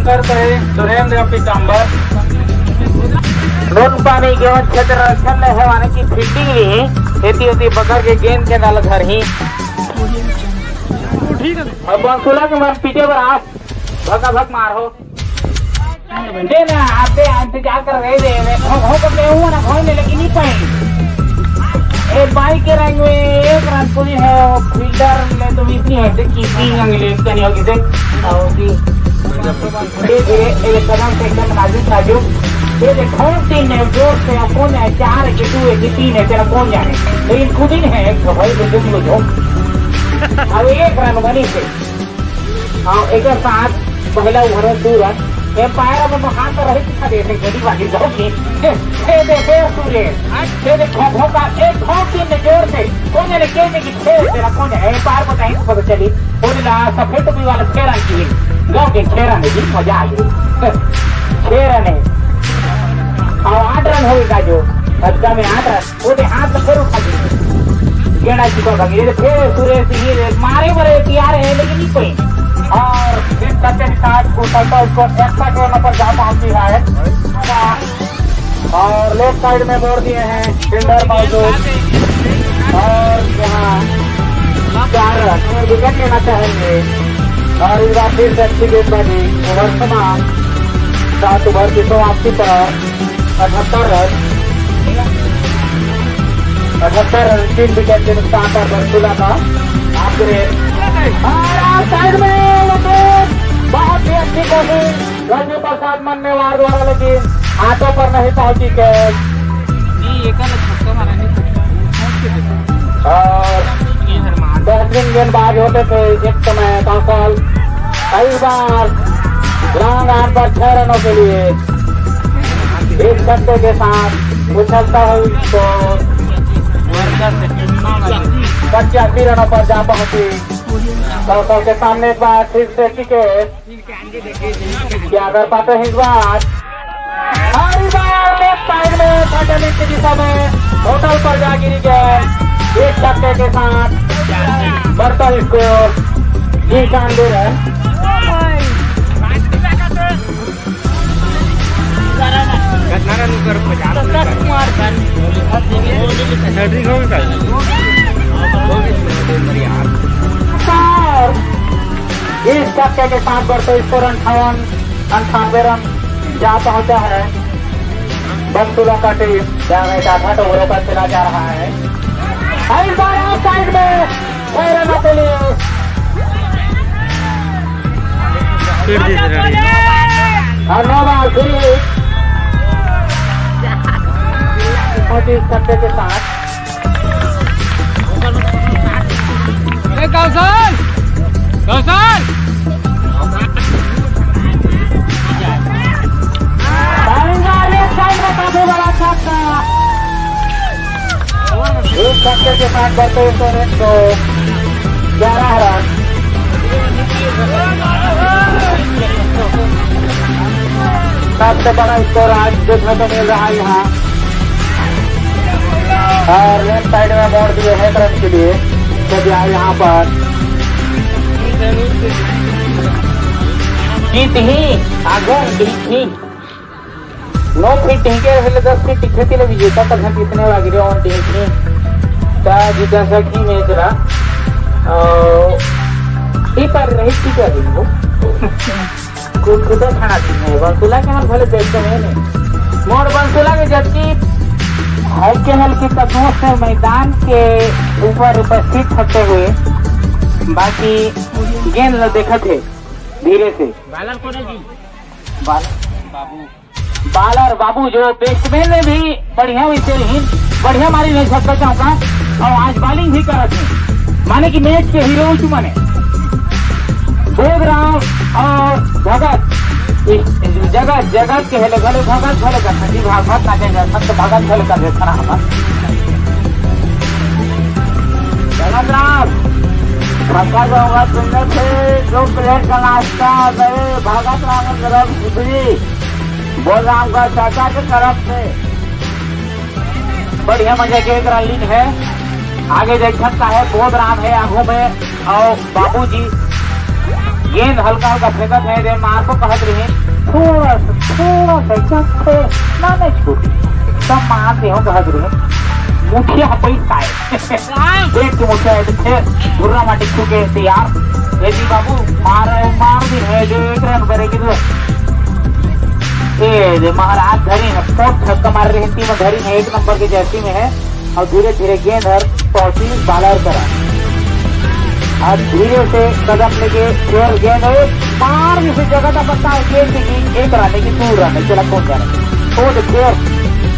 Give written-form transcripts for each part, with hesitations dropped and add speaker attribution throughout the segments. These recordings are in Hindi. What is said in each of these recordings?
Speaker 1: करते सुरेंद्र पीताम्बर नून पानी गेहूं क्षेत्र रक्षण है माने की फील्डिंग भी खेती होती पकड़ के गेंद के डाल घर ही अब बंसुला के मन पीछे पर आप भगा भग मार हो दे ना आप इंतजार कर रहे थे हो तो मैं हूँ ना खोलने लेकिन नहीं पाए एक बाइक के रंग में एक रन पूरी है फील्डर ले तो इतनी है कीपिंग अंग्रेज का नहीं होगी धीरे एक कदम से एकदम नाजुक नाजुक ये देखो तीन है जोर से कौन है 4 के 2 है 3 है तेरा कौन जाने लेकिन खुद ही है एक भाई बुजुर्ग जो अब एक रन बनी से हाँ एक साथ पहला ओवर 2 रन ये पायर अब हाथ रही दिखा दे रहे गड़ी वाली जाओगी ये देखे सूर्य ये देखो भोका एक भोक तीन जोर से कौन है कहने की खेल तेरा कौन है पार बताई तो पता चली बोला सफेद टोपी वाला खेरा की गाँव के खेरा ने जी मजा आ गई खेरा ने और 8 रन होगा जो बच्चा में 8 रन वो हाथ से फिर उठा दी गेड़ा चुका भागी फिर सूर्य सिंह मारे मरे तैयार है लेकिन नहीं कोई और इस सत्य के साथ उछलता उसको एक्स्ट्रा कोर्नर पर जा पहुंची है और लेफ्ट साइड में मोड़ दिए हैं फील्डर मौजूद और यहाँ 4 रन विकेट लेना चाहेंगे और इस बार फिर से अच्छी गेंदबाजी ओवर समान 7 ओवर की समाप्ति पर 78 रन 3 विकेट के नुकसान पर बंसुला का अपग्रेड साइड में बहुत ही अच्छी कोशिश रजनी प्रसाद मन्नेवार द्वारा लेकिन हाथों पर नहीं पहुंची कैच और बेहतरीन गेंदबाज होते थे एक समय कौशल कई बार लॉन्ग आर्म पर 6 रनों के लिए एक छक्के के साथ उछलता हुई स्कोर 85 रनों पर जा पहुंची कौशल के सामने एक बार फिर से क्या कर पाते हैं इस बार लेफ्ट साइड में 30 की दिशा में होटल पर जा गिरी गए एक छक्के के साथ बढ़ता स्कोर 95 रन इस छक्के के साथ बढ़ते स्कोर 98 रन जा पहुंचा है बंसुला का टीम जहाँ 8 ओवरों का खेला जा रहा है इस बार साइड में 6 रनों के लिए और 9 बार फिर 25 छक्के के साथ काफी बड़ा छक्का एक छक्के के साथ बढ़ते तो 11 रन सबसे बड़ा स्कोर आज देखने को मिल रहा है यहाँ और लेफ्ट साइड में मोड़ दिए हैं रन के लिए तो यहाँ पर जीत ही आगे जीत 9 फीट हिंके 10 फीट खेती लगी विजेता तक हम इतने वागिरे ऑन टीम ता जीता सकी मैच रा ई पर रही थी क्या दिन वो खुद खाना थी है बंसुला के हम भले देखते हैं नहीं मोड़ बंसुला के जबकि हल्के हल्के कदमों से मैदान के ऊपर उपस्थित होते हुए बाकी गेंद देखा थे धीरे से बालर कौन है जी बालर बाबू जो बैट्समैन ने भी बढ़िया वैसे बढ़िया मारी नहीं सकता चाहता और आज बॉलिंग भी कर रहे माने कि मैच के हीरो माने बोधराम और भगत जगत के हेले भले भगत भले का ठंडी भागवत ना कहेगा सब तो भगत भले का देखना हमारा जगत राम भगत होगा सुंदर थे जो प्लेट का नाश्ता गए भगत राम तरफ गुजरी बोधराम का चाचा के तरफ से बढ़िया मजे के एक रन लीड है आगे देख सकता है बोधराम है आंखों में और गेंद हल्का हल्का फेंकत है दे मार को कहत रही थोड़ा सा ना नहीं छूट सब मार दे हो कहत रही मुठिया पैसा है देख के मुठिया है फिर धुर्रा माटी छूके तैयार यदि बाबू मार दी है जो एक रन करे कि दे महाराज धरी है पोट छक्का मार रही टीम धरी है 1 नंबर की जर्सी में है और धीरे धीरे गेंद हर पहुंची बालर करा और धीरे से कदम लेके फिर गेंद मार जिसे जगह का पता है गेंद की 1 रन की 2 रन चला कौन जा रहा है फिर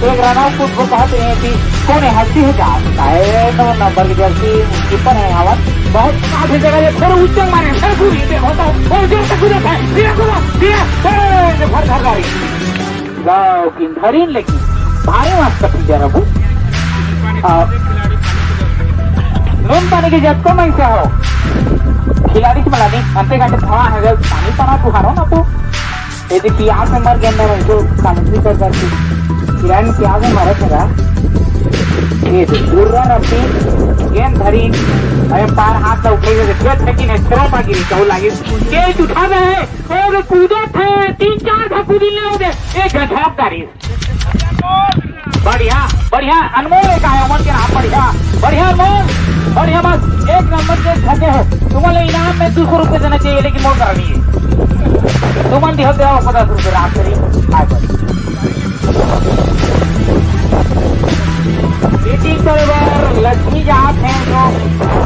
Speaker 1: 1 रन आउट को कहते हैं कि कौन है हंसी है जाता है 9 नंबर की जर्सी कीपर है हवा बहुत काफी जगह फिर उच्चंग मारे फिर पूरी देखो तो और जोर से कूदा है दिया भर भर गाड़ी गाओ की धरीन लेकिन भारी मस्त कटी जा रहा नून पानी की जब को मैं क्या हो खिलाड़ी की मलाई घंटे घंटे थवा है पानी पना तुहारो ना तो यदि प्याज में मर गया मैं जो कमेंट्री कर करती खिलाड़ी प्याज में मरा था ये दूररा रखी गेंद धरी अरे पार हाथ से उठे हुए खेत है कि नहीं थ्रो पा गिरी कहू लागी गेंद उठा रहे और कूदे थे 3-4 था कूदी ले होगे एक गजब गाड़ी बढ़िया अनमोल एक आया अमन के नाम बढ़िया अनमोल बढ़िया बस 1 नंबर के छक्के हो तुम्हारे इनाम में 200 रुपए देना चाहिए लेकिन मोड़ करनी है तुम दिहो दे 50 रुपए रात करी लक्ष्मी जहाँ थे जो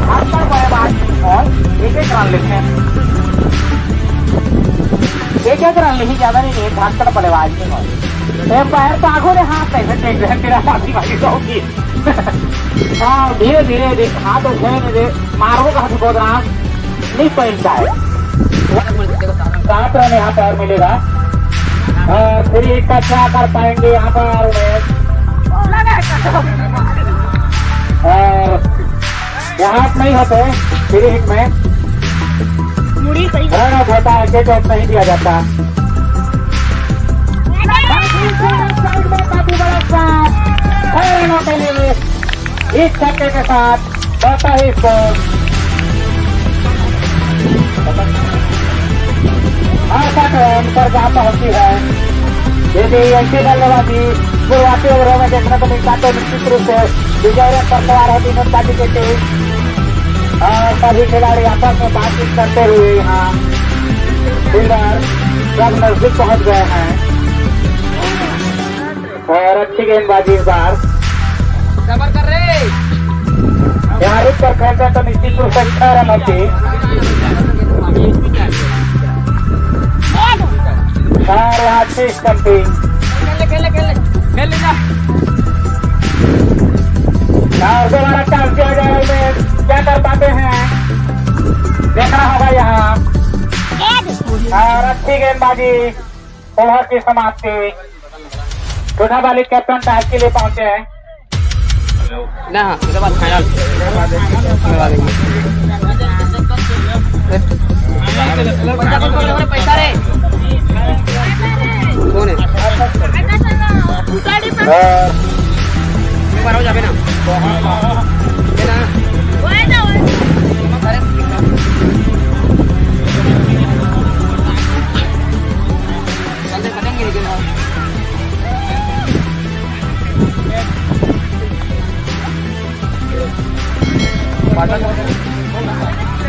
Speaker 1: हाथ पर बात और एक रन लेते हैं एक रन लेकिन ज्यादा नहीं भाग कर बल्लेबाज नहीं पैर तो आगो ने हाथ कैसे टेक रहे तेरा पासी वाली तो होगी हाँ धीरे धीरे हाथ उठे दे मारो का हाथ गोदराम नहीं पहनता है 7 रन यहाँ पैर मिलेगा फिर एक का क्या कर पाएंगे यहाँ पर और यहाँ नहीं होते फिर हिट में रन आउट होता है गेट आउट नहीं दिया जाता इस छक्के के साथ बढ़ता ही स्कोर 8 रन पर जा पहुंची है यदि ऐसी बल्लेबाजी शुरुआती ओवरों में देखने को मिलता तो निश्चित रूप से विजय रन पर सवार होती नोटबाजी के टीम और सभी खिलाड़ी आपस में बातचीत करते हुए यहाँ फील्डर सब नजदीक पहुंच गए हैं और अच्छी गेंदबाजी इस बार कर रहे यहाँ रुक कर खेलते तो निश्चित रूप से 6 रन होती और यहाँ 6 करती और दोबारा चांस दिया जाए क्या कर पाते हैं देखना होगा यहाँ और अच्छी गेंदबाजी ओवर की समाप्ति छोटा बालिक कैप्टन टैग के लिए पहुंचे हैं
Speaker 2: ना इसके बाद फाइनल पैसा रे कौन है हो जाबे ना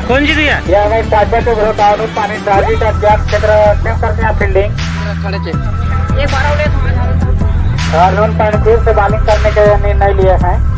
Speaker 3: कौन जी दिया
Speaker 1: या मैं साझा के विरोध आरोप पानी राजी का त्याग क्षेत्र में करते हैं फील्डिंग
Speaker 2: एक बार
Speaker 1: और 1 पॉइंट फिर से बॉलिंग करने के निर्णय लिए हैं